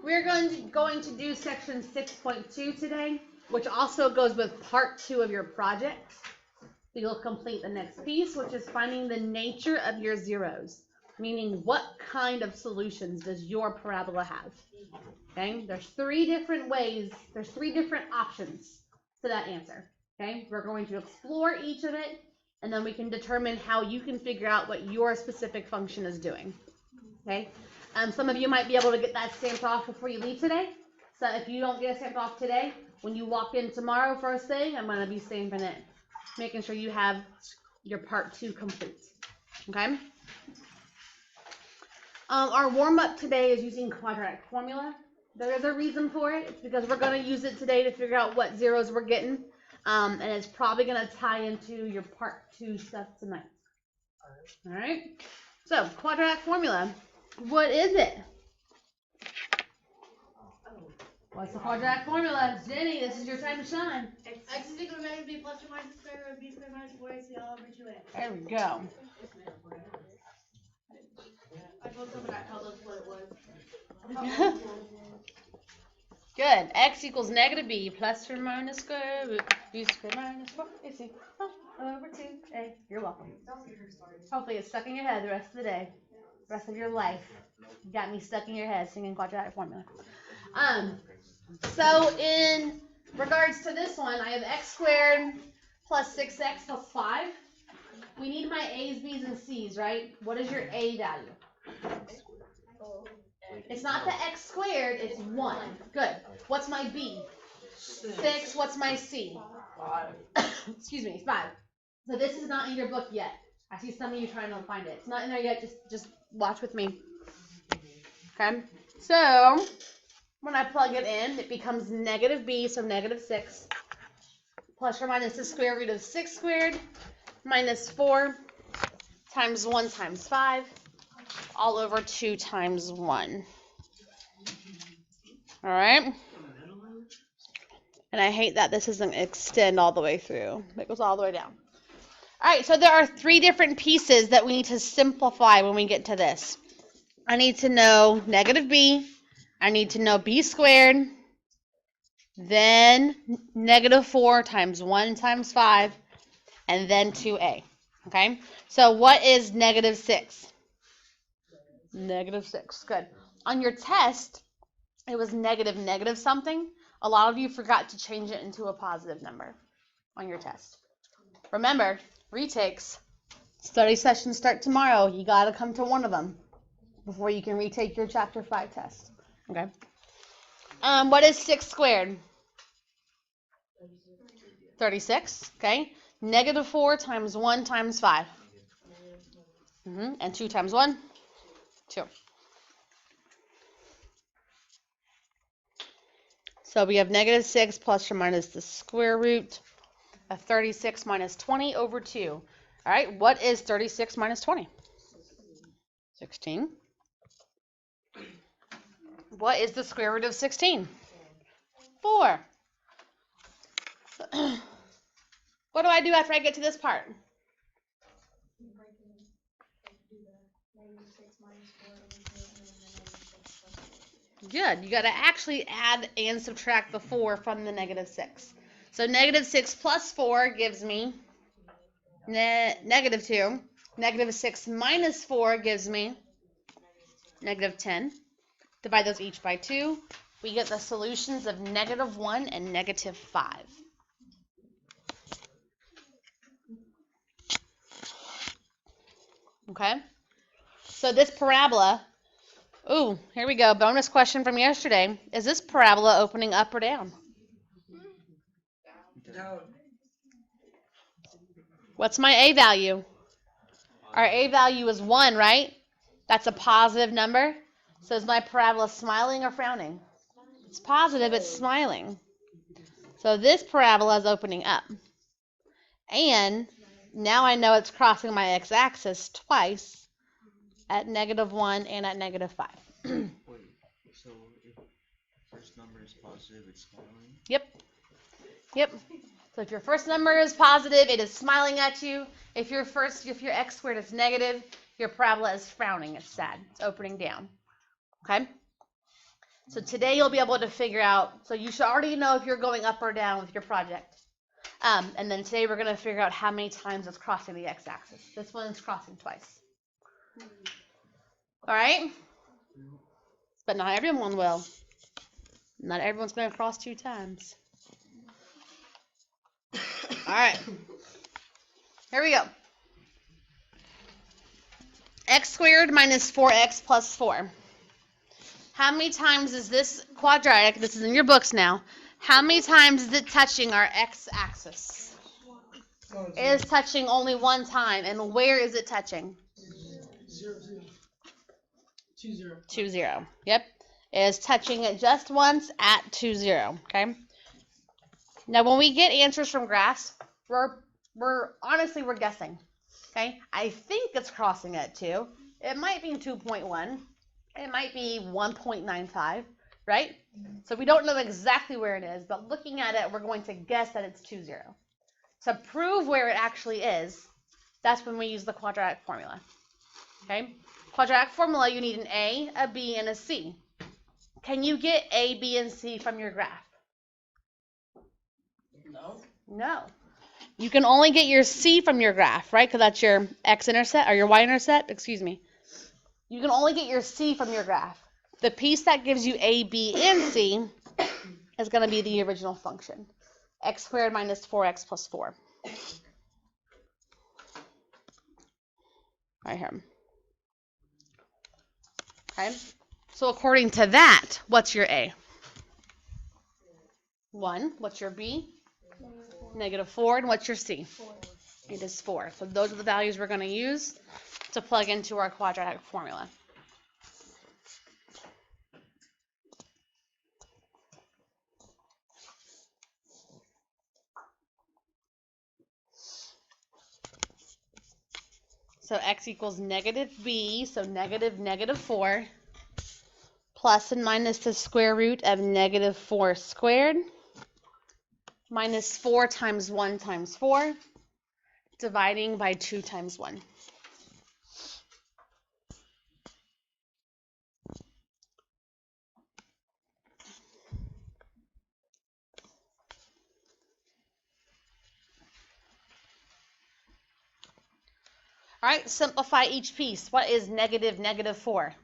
We're going to do section 6.2 today, which also goes with part 2 of your project. So you'll complete the next piece, which is finding the nature of your zeros, meaning what kind of solutions does your parabola have. Okay, there's 3 different ways, there's 3 different options to that answer. Okay, we're going to explore each of it, and then we can determine how you can figure out what your specific function is doing. Okay, some of you might be able to get that stamped off before you leave today. So if you don't get it stamped off today, when you walk in tomorrow first thing, I'm going to be stamping it, making sure you have your part 2 complete. Okay. Our warm-up today is using quadratic formula. There is a reason for it. It's because we're going to use it today to figure out what zeros we're getting. And it's probably going to tie into your part 2 stuff tonight. All right. So, quadratic formula. What is it? What's the quadratic formula? Jenny, this is your time to shine. X is equal to negative b plus or minus the square root of b squared minus 4ac all over 2a. There we go. I told someone I told us what it was. Good. X equals negative b plus or minus square root b squared minus 4ac over 2a. You're welcome. Hopefully it's stuck in your head the rest of the day, the rest of your life. You got me stuck in your head singing quadratic formula. So in regards to this one, I have x squared plus 6x plus 5. We need my a's, b's, and c's, right? What is your a value? It's not the x squared, it's 1. Good. What's my b? 6. What's my c? 5. Excuse me, 5. So this is not in your book yet. I see some of you trying to find it. It's not in there yet. Just watch with me. Okay. So when I plug it in, it becomes negative b, so negative 6, plus or minus the square root of 6 squared minus 4 times 1 times 5, all over 2 times 1. All right? And I hate that this doesn't extend all the way through. It goes all the way down. All right, so there are 3 different pieces that we need to simplify when we get to this. I need to know negative b. I need to know b squared. Then negative 4 times 1 times 5. And then 2a. Okay? So what is negative 6? Negative 6. Good. On your test, it was negative something. A lot of you forgot to change it into a positive number on your test. Remember, retakes. Study sessions start tomorrow. You got to come to one of them before you can retake your chapter 5 test. Okay. What is 6 squared? 36. Okay. Negative 4 times 1 times 5. And 2 times 1? 2. So we have negative 6 plus or minus the square root of 36 minus 20 over 2. All right, what is 36 minus 20? 16. What is the square root of 16? 4. What do I do after I get to this part? Good. You got to actually add and subtract the 4 from the negative 6. So negative 6 plus 4 gives me negative 2. Negative 6 minus 4 gives me negative 10. Divide those each by 2. We get the solutions of negative 1 and negative 5. Okay? So this parabola, ooh, here we go. Bonus question from yesterday. Is this parabola opening up or down? Down. What's my a value? Our a value is 1, right? That's a positive number. So is my parabola smiling or frowning? It's positive, it's smiling. So this parabola is opening up. And now I know it's crossing my x-axis twice at negative 1 and at negative 5. Wait, so if first number is positive, it's smiling? Yep. So if your first number is positive, it is smiling at you. If your x squared is negative, your parabola is frowning. It's sad. It's opening down. Okay? So today you'll be able to figure out, so you should already know if you're going up or down with your project. And then today we're going to figure out how many times it's crossing the x-axis. This one is crossing twice. All right? But not everyone will. Not everyone's going to cross 2 times. All right. Here we go. X squared minus 4x plus 4. How many times is this quadratic, this is in your books now, how many times is it touching our x-axis? It is touching only 1 time. And where is it touching? 0, 0. 2, 0. 2, 0. Yep. It is touching it just once at 2, 0. Okay. Now, when we get answers from graphs, we're guessing. Okay. I think it's crossing at 2. It might be 2.1. It might be 1.95. Right? So we don't know exactly where it is, but looking at it, we're going to guess that it's 2, 0. To prove where it actually is, that's when we use the quadratic formula. Okay? Quadratic formula, you need an A, a B, and a C. Can you get A, B, and C from your graph? No. No. You can only get your C from your graph, right? Because that's your x-intercept, or your y-intercept, excuse me. You can only get your C from your graph. The piece that gives you A, B, and C is going to be the original function. X squared minus 4x plus 4. Right here. Okay. So according to that, what's your A? 1. What's your B? -4. And what's your C? 4. It is 4. So those are the values we're going to use to plug into our quadratic formula. So x equals -b, so -4, plus and minus the square root of -4 squared, minus 4 times 1 times 4, dividing by 2 times 1. All right, simplify each piece. What is -4?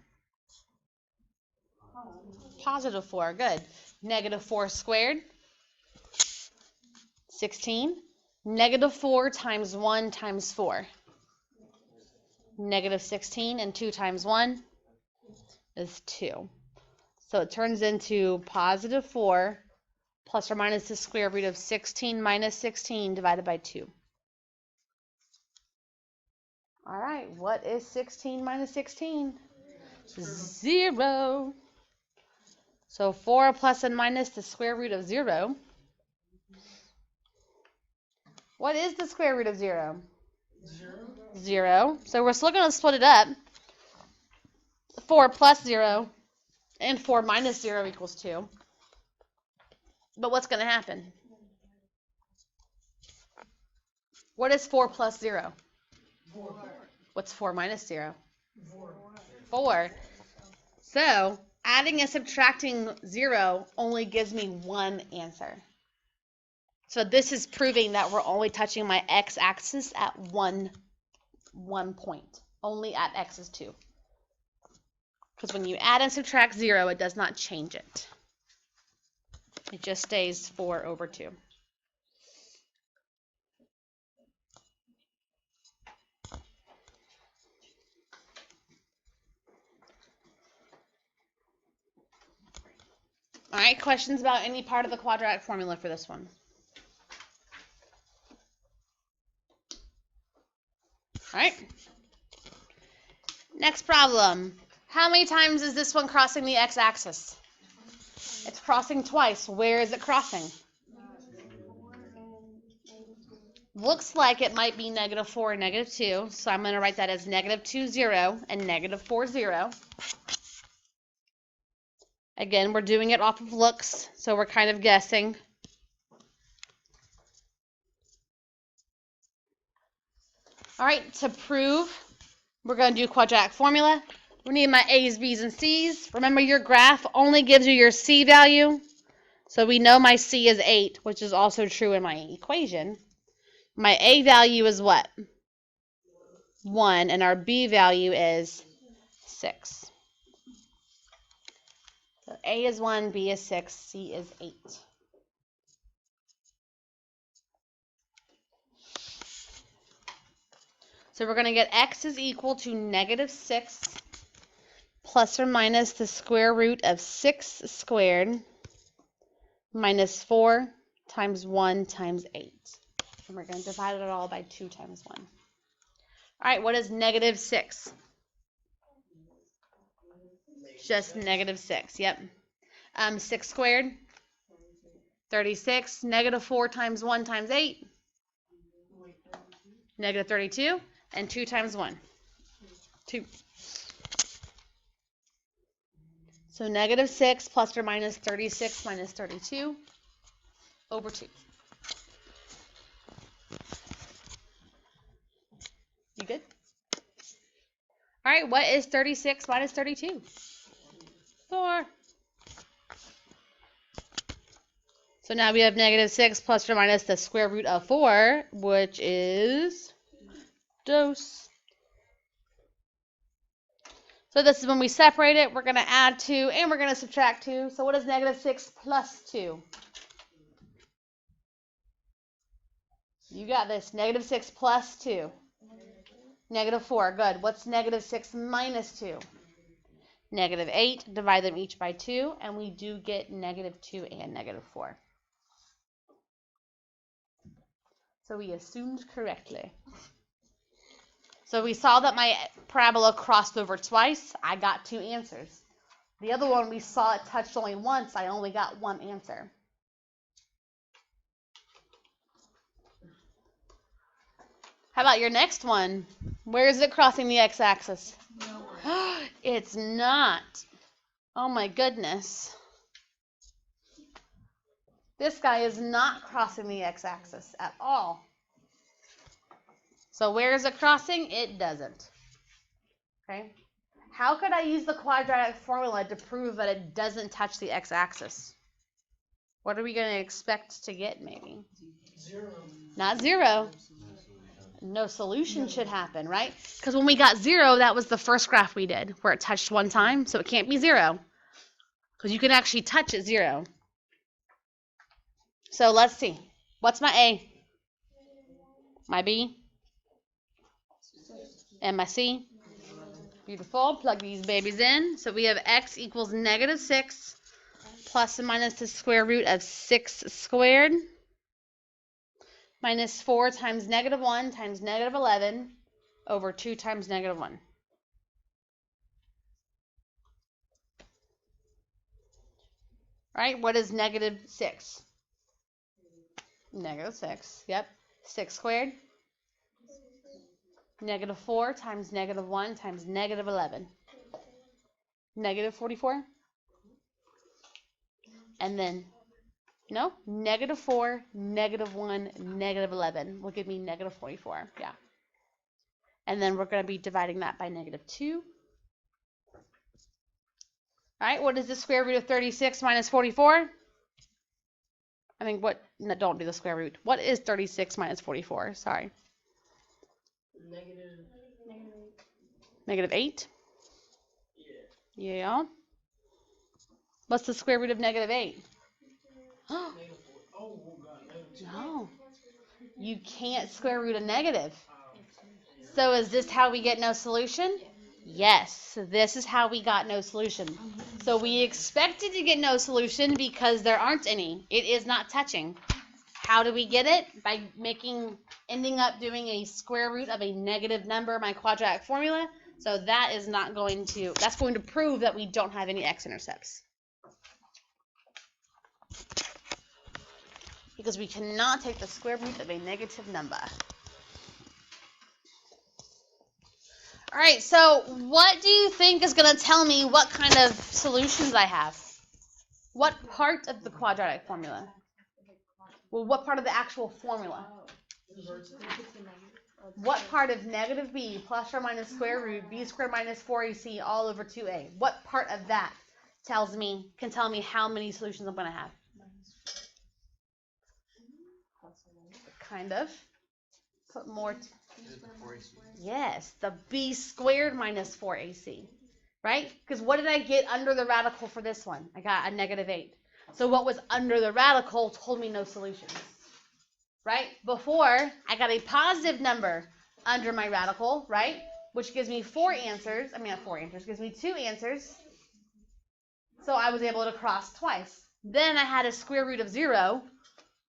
+4, good. -4 squared, 16. -4 times 1 times 4. -16, and 2 times 1 is 2. So it turns into +4 plus or minus the square root of 16 minus 16 divided by 2. All right, what is 16 minus 16? 0. So 4 plus and minus the square root of 0. What is the square root of 0? 0. 0. So we're still going to split it up. 4 plus 0 and 4 minus 0 equals 2. But what's going to happen? What is 4 plus 0? 4. What's 4 minus 0? 4. 4. So adding and subtracting 0 only gives me one answer. So this is proving that we're only touching my x-axis at one point, only at x is 2. Because when you add and subtract 0, it does not change it. It just stays 4 over 2. All right, questions about any part of the quadratic formula for this one? All right. Next problem. How many times is this one crossing the x-axis? It's crossing twice. Where is it crossing? Looks like it might be -4 and -2, so I'm going to write that as -2, 0 and -4, 0. Again, we're doing it off of looks, so we're kind of guessing. All right, to prove, we're going to do quadratic formula. We need my A's, B's, and C's. Remember, your graph only gives you your C value. So we know my C is 8, which is also true in my equation. My A value is what? 1, and our B value is 6. So A is 1, B is 6, C is 8. So we're going to get x is equal to negative 6 plus or minus the square root of 6 squared minus 4 times 1 times 8. And we're going to divide it all by 2 times 1. All right, what is negative 6? Just negative 6, yep. 6 squared, 36. Negative 4 times 1 times 8, negative 32. And 2 times 1, 2. So negative 6 plus or minus 36 minus 32 over 2. You good? All right, what is 36 minus 32? 4. So now we have negative 6 plus or minus the square root of 4, which is dose. So this is when we separate it. We're going to add 2 and we're going to subtract 2. So what is negative 6 plus 2? You got this. Negative 6 plus 2. Negative 4. Good. What's negative 6 minus 2? Negative 8. Divide them each by 2. And we do get negative 2 and negative 4. So we assumed correctly. So we saw that my parabola crossed over twice. I got 2 answers. The other one, we saw it touched only once. I only got 1 answer. How about your next one? Where is it crossing the x-axis? Nowhere. It's not. Oh my goodness. This guy is not crossing the x-axis at all. So where is it crossing? It doesn't. Okay. How could I use the quadratic formula to prove that it doesn't touch the x-axis? What are we going to expect to get, maybe? 0. Not 0. No solution should happen, right? Because when we got 0, that was the first graph we did, where it touched one time, so it can't be 0. Because you can actually touch at 0. So let's see. What's my A? My B? And my C? Beautiful. Plug these babies in. So we have x equals negative 6 plus and minus the square root of 6 squared minus 4 times negative 1 times negative 11 over 2 times negative 1. Right? What is negative 6? Negative 6. Yep. 6 squared. Negative 4 times negative 1 times negative 11. Negative 44. And then, no, negative 4, negative 1, negative 11 will give me negative 44. Yeah. And then we're going to be dividing that by negative 2. All right, what is the square root of 36 minus 44? I mean, what? No, don't do the square root. What is 36 minus 44? Sorry. Negative 8? Yeah. What's the square root of negative 8? No. You can't square root a negative. So is this how we get no solution? Yes. This is how we got no solution. So we expected to get no solution because there aren't any. It is not touching. How do we get it? By ending up doing a square root of a negative number, my quadratic formula. So that is not going to, that's going to prove that we don't have any x-intercepts. Because we cannot take the square root of a negative number. All right, so what do you think is going to tell me what kind of solutions I have? What part of the quadratic formula? Well, what part of the actual formula? What part of negative b plus or minus square root b squared minus 4ac all over 2a? What part of that can tell me how many solutions I'm going to have? Kind of. Put more. Yes, the b squared minus 4ac. Right? Because what did I get under the radical for this one? I got a -8. So what was under the radical told me no solutions. Right? Before, I got a positive number under my radical, right? Which gives me 4 answers. I mean, not 4 answers. Gives me 2 answers. So I was able to cross twice. Then I had a square root of 0,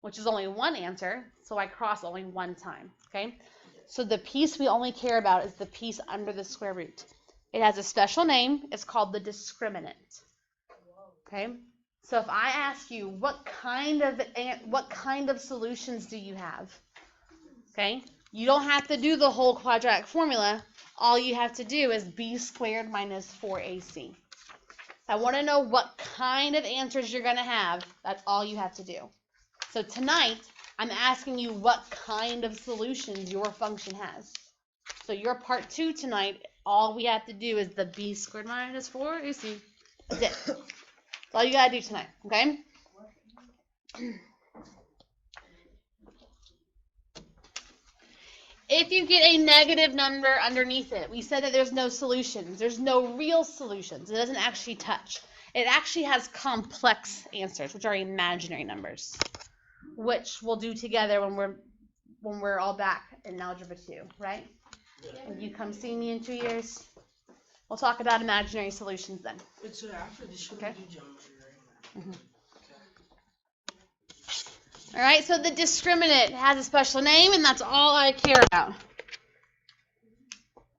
which is only 1 answer. So I crossed only 1 time. Okay? So the piece we only care about is the piece under the square root. It has a special name. It's called the discriminant. Okay? So if I ask you what kind of solutions do you have? Okay? You don't have to do the whole quadratic formula. All you have to do is b squared minus 4ac. I want to know what kind of answers you're going to have. That's all you have to do. So tonight, I'm asking you what kind of solutions your function has. So your part 2 tonight, all we have to do is the b squared minus 4ac. That's it. That's all you got to do tonight, okay? If you get a negative number underneath it, we said that there's no solutions. There's no real solutions. It doesn't actually touch. It actually has complex answers, which are imaginary numbers, which we'll do together when we're all back in Algebra 2, right? When you come see me in 2 years, we'll talk about imaginary solutions then. It's after this should Okay. do geometry, right? Mm-hmm. All right, so the discriminant has a special name, and that's all I care about.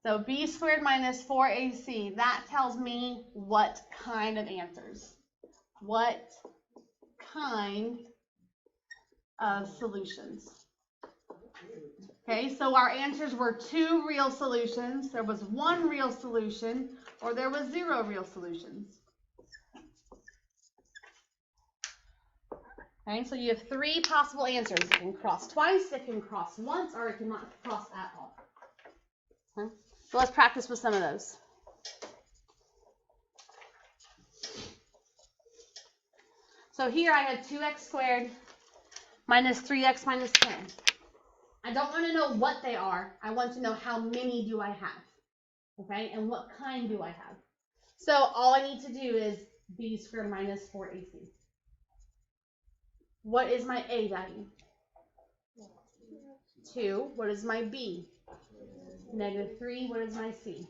So b squared minus 4ac, that tells me what kind of answers. What kind of solutions. Okay, so our answers were 2 real solutions. There was 1 real solution, or there was 0 real solutions. Okay, so you have 3 possible answers. It can cross twice, it can cross once, or it cannot cross at all. Okay? So let's practice with some of those. So here I have 2x squared minus 3x minus 10. I don't want to know what they are. I want to know how many do I have. Okay, and what kind do I have. So all I need to do is b squared minus 4ac. What is my a value? 2. What is my b? -3. What is my c?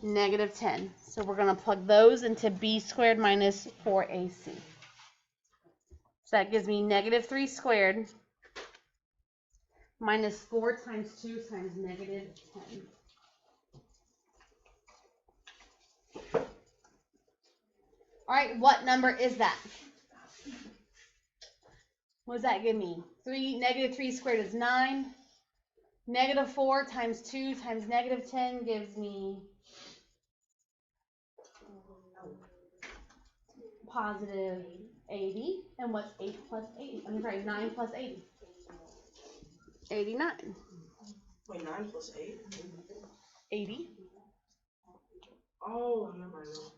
-10. So we're going to plug those into b squared minus 4ac. So that gives me -3 squared minus 4 times 2 times -10. All right, what number is that? What does that give me? -3 squared is 9. -4 times 2 times -10 gives me positive 80. And what's 8 plus 80? I'm sorry, 9 plus 80. 89. Wait, 9 plus 8? 80. Oh, never mind.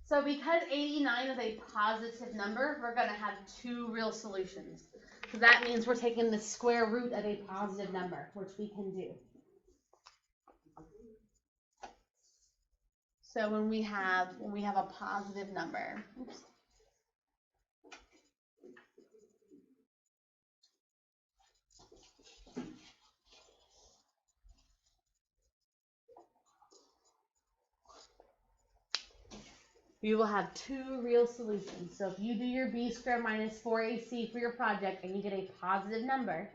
So because 89 is a positive number, we're going to have 2 real solutions. So that means we're taking the square root of a positive number, which we can do. So when we have a positive number, oops. You will have 2 real solutions. So if you do your b squared minus 4ac for your project and you get a positive number,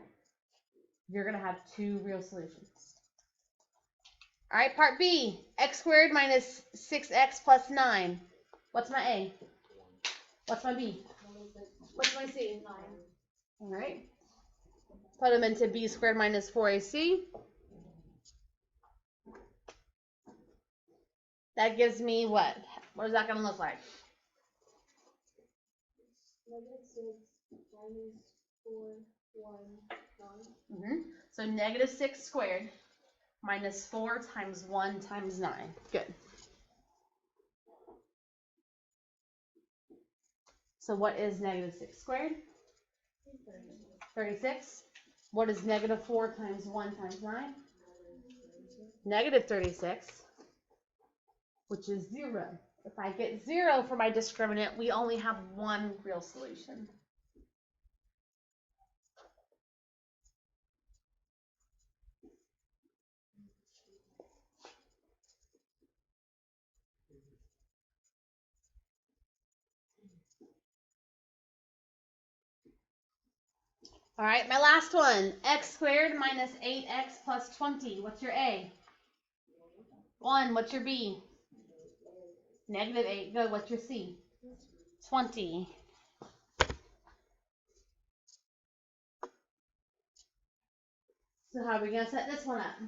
you're going to have 2 real solutions. All right, part B, x squared minus 6x plus 9. What's my a? What's my b? What's my c? 9. All right. Put them into b squared minus 4ac. That gives me what? What is that going to look like? -6 minus 4 So negative 6 squared minus 4 times 1 times 9. Good. So what is negative 6 squared? 36. What is negative 4 times 1 times 9? Negative 36, which is 0. If I get 0 for my discriminant, we only have one real solution. All right, my last one. X squared minus 8x plus 20. What's your A? 1. What's your B? Negative 8. Good. What's your C? 20. So how are we going to set this one up?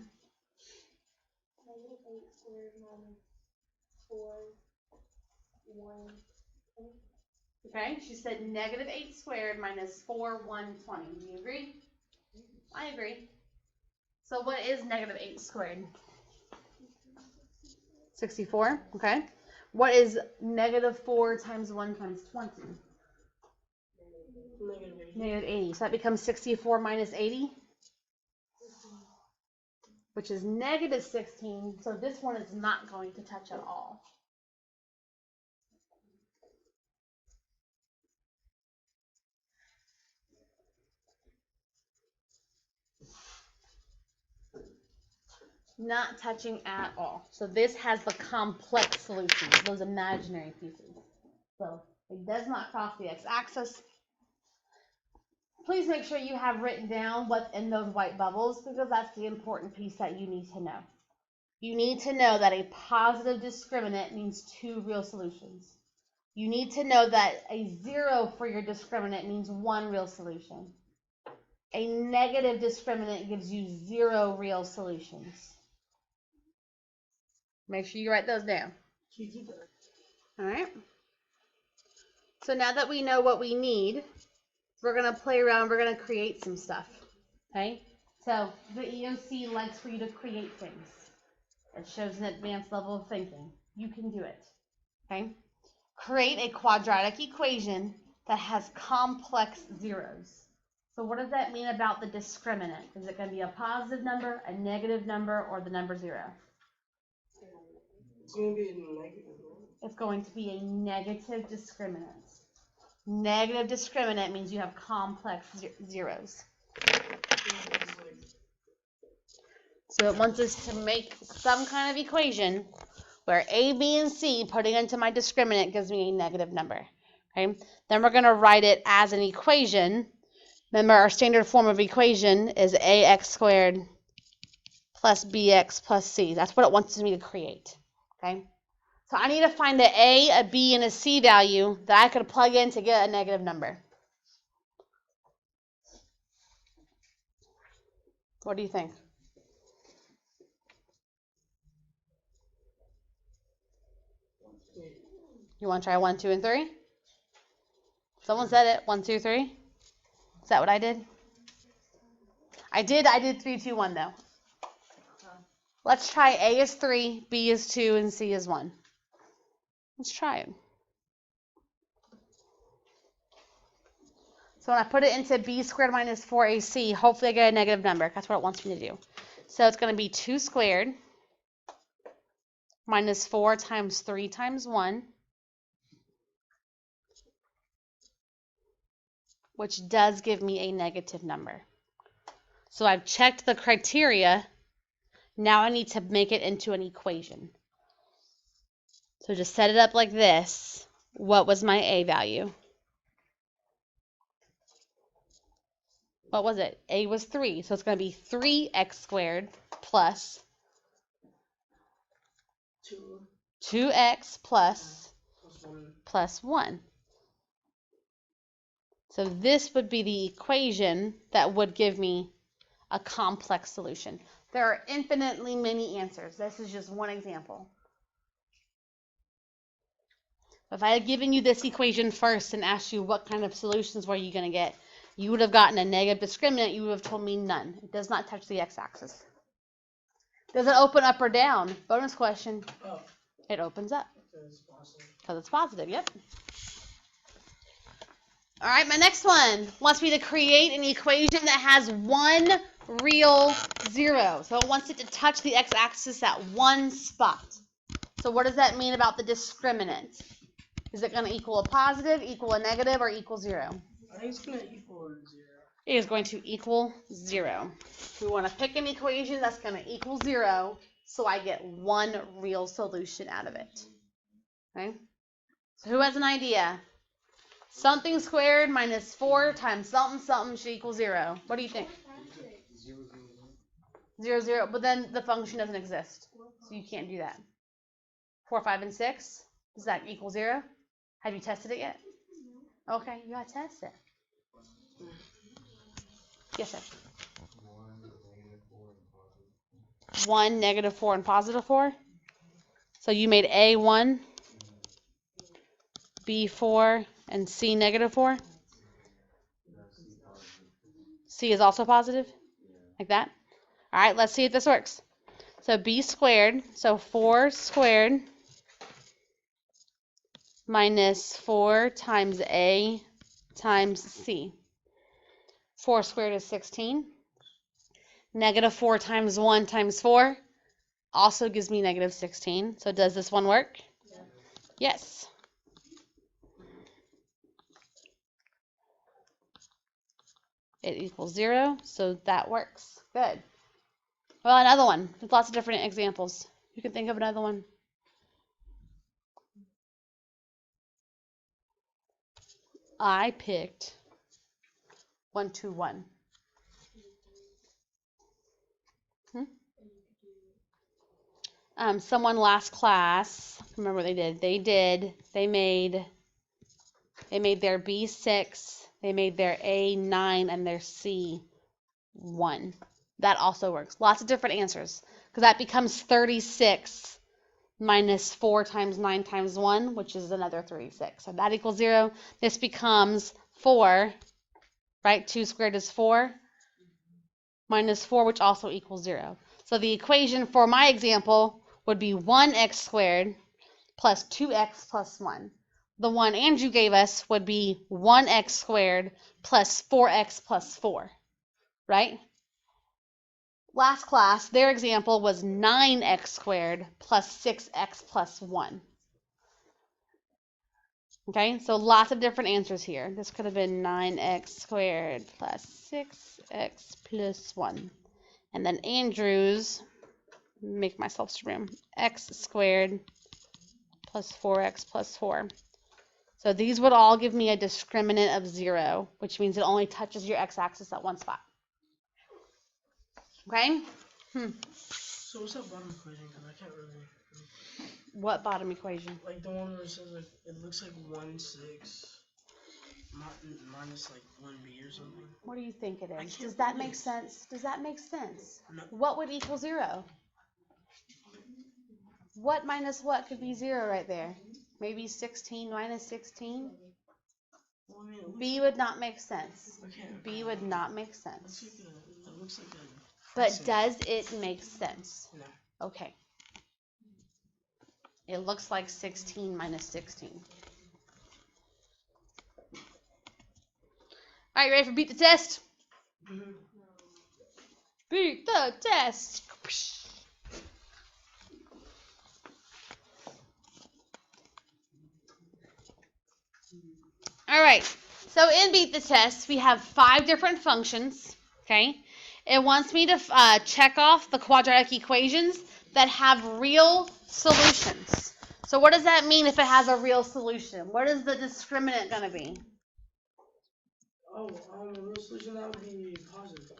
Negative 8 squared minus 4, 1. Okay, she said negative 8 squared minus 4, 1, 20. Do you agree? I agree. So what is negative 8 squared? 64. Okay. What is negative 4 times 1 times 20? Negative 80. So that becomes 64 minus 80, which is negative 16. So this one is not going to touch at all. Not touching at all. So this has the complex solutions, those imaginary pieces. So it does not cross the x-axis. Please make sure you have written down what's in those white bubbles, because that's the important piece that you need to know. You need to know that a positive discriminant means two real solutions. You need to know that a 0 for your discriminant means one real solution. A negative discriminant gives you 0 real solutions. Make sure you write those down. All right. So now that we know what we need, we're going to play around. We're going to create some stuff. Okay. So the EOC likes for you to create things. It shows an advanced level of thinking. You can do it. Okay. Create a quadratic equation that has complex zeros. So what does that mean about the discriminant? Is it going to be a positive number, a negative number, or the number 0? It's going to be a negative. It's going to be a negative discriminant. Negative discriminant means you have complex zeros. So it wants us to make some kind of equation where A, B, and C, putting into my discriminant, gives me a negative number. Okay. Then we're going to write it as an equation. Remember, our standard form of equation is ax squared plus bx plus c. That's what it wants me to create. Okay. So I need to find an a, a b, and a c value that I could plug in to get a negative number. What do you think? You want to try 1, 2, and 3? Someone said it. 1, 2, 3. Is that what I did? I did 3, 2, 1 though. Let's try A is 3, B is 2, and C is 1. Let's try it. So when I put it into b squared minus 4ac, hopefully I get a negative number. That's what it wants me to do. So it's going to be 2 squared minus 4 times 3 times 1, which does give me a negative number. So I've checked the criteria. Now I need to make it into an equation. So just set it up like this. What was my A value? What was it? A was 3. So it's going to be 3x squared plus 2x plus 1. So this would be the equation that would give me a complex solution. There are infinitely many answers. This is just one example. If I had given you this equation first and asked you what kind of solutions were you going to get, You would have gotten a negative discriminant. You would have told me none. It does not touch the x-axis. Does it open up or down? Bonus question. Oh, It opens up. it's positive. Because it's positive, yep. All right, my next one wants me to create an equation that has one real zero. So it wants it to touch the x-axis at one spot. So what does that mean about the discriminant? Is it going to equal a positive, equal a negative, or equal 0? I think it's gonna equal 0. It is going to equal 0. We want to pick an equation that's going to equal 0, so I get one real solution out of it. Okay? So who has an idea? Something squared minus 4 times something something should equal 0. What do you think? 0, 0. But then the function doesn't exist, so you can't do that. 4, 5, and 6. Does that equal 0? Have you tested it yet? Okay, you gotta test it. Yes, sir. 1, negative 4, and positive 4. So you made A 1, B 4, and C negative 4. C is also positive, like that. All right, let's see if this works. So B squared, so 4 squared minus 4 times A times C. 4 squared is 16. Negative 4 times 1 times 4 also gives me negative 16. So does this one work? Yeah. Yes. It equals 0, so that works. Good. Well, another one. There's lots of different examples. You can think of another one. I picked 1, 2, 1. Someone last class, remember what they did? They made their B6, they made their A9, and their C1. That also works. Lots of different answers, because that becomes 36 minus 4 times 9 times 1, which is another 36. So that equals 0. This becomes 4, right? 2 squared is 4, minus 4, which also equals 0. So the equation for my example would be 1x squared plus 2x plus 1. The one Andrew gave us would be 1x squared plus 4x plus 4, right? Last class, their example was 9x squared plus 6x plus 1. Okay, so lots of different answers here. This could have been 9x squared plus 6x plus 1. And then Andrew's, make myself some room, x squared plus 4x plus 4. So these would all give me a discriminant of 0, which means it only touches your x-axis at one spot. Okay? So what's that bottom equation? Because I can't really. What bottom equation? Like the one where it says like it looks like 1, 6 minus like 1b or something. What do you think it is? can't Does that read make it. sense? Does that make sense? No. What would equal 0? What minus what could be 0 right there? Maybe 16 minus 16? Well, I mean, B would not make sense. I can't. B would not make sense. It looks like a. But does it make sense? No. Okay. It looks like 16 minus 16. All right, ready for beat the test? Mm-hmm. Beat the test. All right, so in Beat the Test, we have 5 different functions, okay? It wants me to check off the quadratic equations that have real solutions. So what does that mean if it has a real solution? What is the discriminant going to be? Oh, the real solution that would be positive.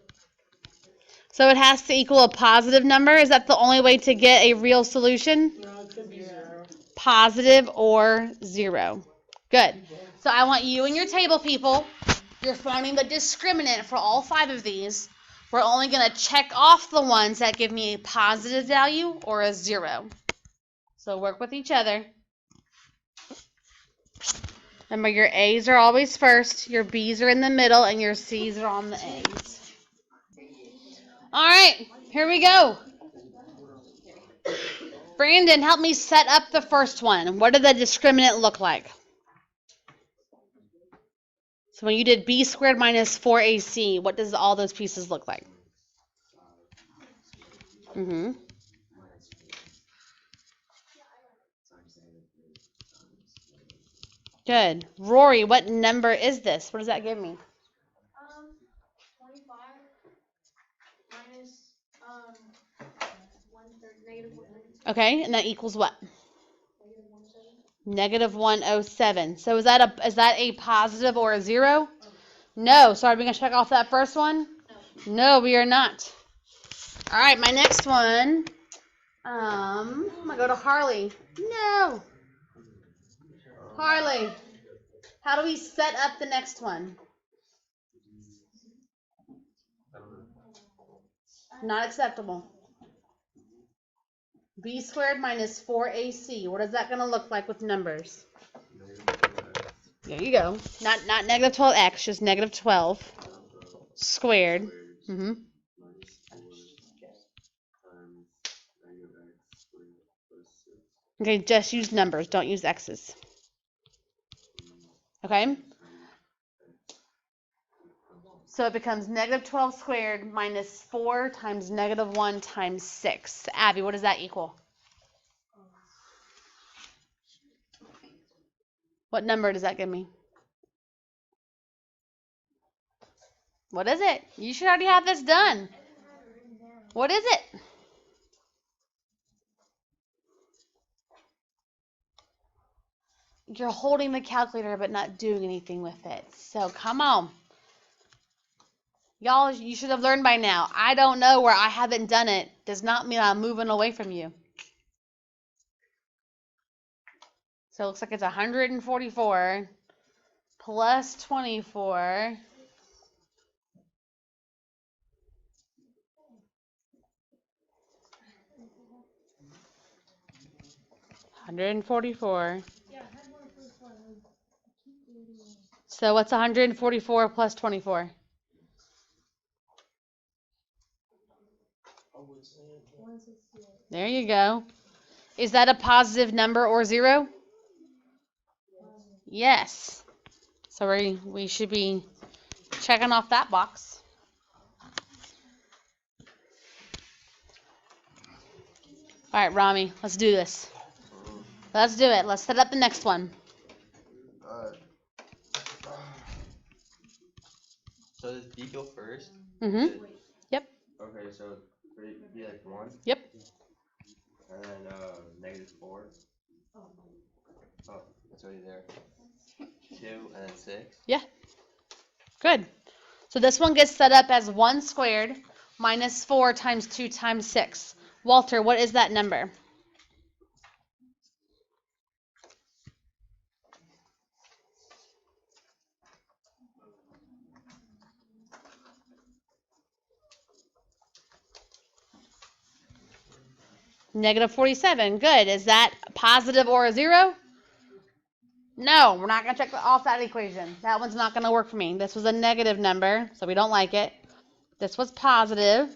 So it has to equal a positive number? Is that the only way to get a real solution? No, it could be 0. Positive or 0. Good. So I want you and your table people, you're finding the discriminant for all 5 of these. We're only going to check off the ones that give me a positive value or a 0. So work with each other. Remember, your A's are always first, your B's are in the middle, and your C's are on the A's. All right, here we go. Brandon, help me set up the first one. What did the discriminant look like? So when you did b squared minus 4ac, what does all those pieces look like? Mm-hmm. Good. Rory, what number is this? What does that give me? 25 minus, 1/3, negative 1/3. Okay, and that equals what? Negative 107. Negative 107. So is that a positive or a zero? No. So are we going to check off that first one? No, we are not. All right, my next one. I'm going to go to Harley. No. Harley, how do we set up the next one? Not acceptable. B squared minus 4ac. What is that going to look like with numbers? There you go. Not negative 12x, just negative 12 squared. Mm-hmm. Okay, just use numbers. Don't use x's. Okay? So it becomes negative 12 squared minus 4 times negative 1 times 6. Abby, what does that equal? What number does that give me? What is it? You should already have this done. What is it? You're holding the calculator but not doing anything with it. So come on. Y'all, you should have learned by now. I don't know where I haven't done it. Does not mean I'm moving away from you. So it looks like it's 144 plus 24. $144. So what's 144 plus 24? There you go. Is that a positive number or zero? Yes. So we should be checking off that box. All right, Rami, let's do this. Let's do it. Let's set up the next one. So does B go first? Mm-hmm. Yep. Okay, so it'd be like 1. Yep. And then negative 4. Oh, it's already there. 2 and then 6. Yeah. Good. So this one gets set up as 1 squared minus 4 times 2 times 6. Walter, what is that number? Negative 47. Good. Is that positive or a zero? No, we're not going to check off that equation. That one's not going to work for me. This was a negative number, so we don't like it. This was positive.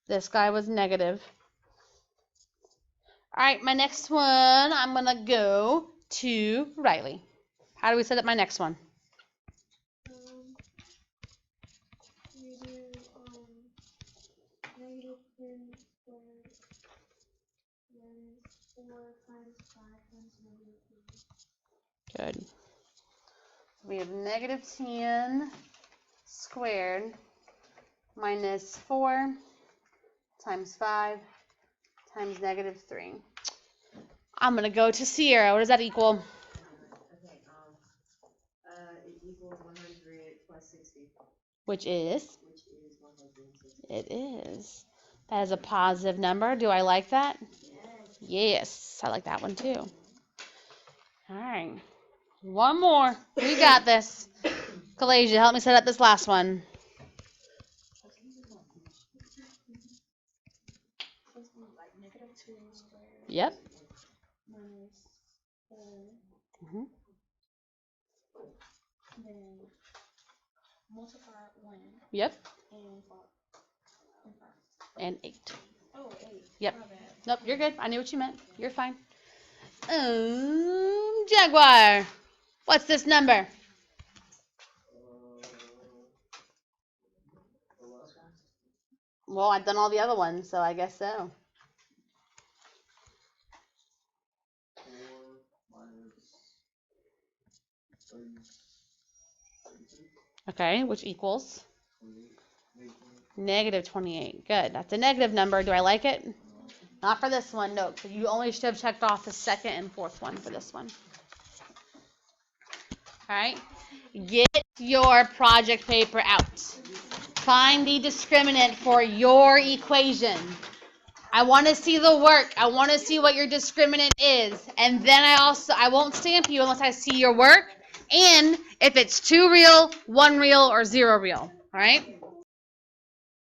This guy was negative. All right, my next one, I'm going to go to Riley. How do we set up my next one? You do, negative 10 squared minus 4 times 5 times negative 3. Good. We have negative 10 squared minus 4 times 5 times negative 3. I'm going to go to Sierra. What does that equal? Okay, it equals 100 plus 60. Which is? Which is 160. It is. That is a positive number. Do I like that? Yes, I like that one too. All right. One more. We got this. Kalasia, help me set up this last one. Negative 2 squared Yep. minus 4 Mm-hmm. Then multiply 1 Yep. and 5. And 8. Oh, 8. Yep. My bad. Nope, you're good. I knew what you meant. You're fine. Jaguar. What's this number? The last one? Well, I've done all the other ones, so I guess so. 4 minus 32. Okay, which equals 28. negative 28. Good. That's a negative number. Do I like it? Not for this one. Nope. So you only should have checked off the second and fourth one for this one. All right. Get your project paper out. Find the discriminant for your equation. I want to see the work. I want to see what your discriminant is. And then I won't stamp you unless I see your work. And if it's 2 real, 1 real, or 0 real. All right?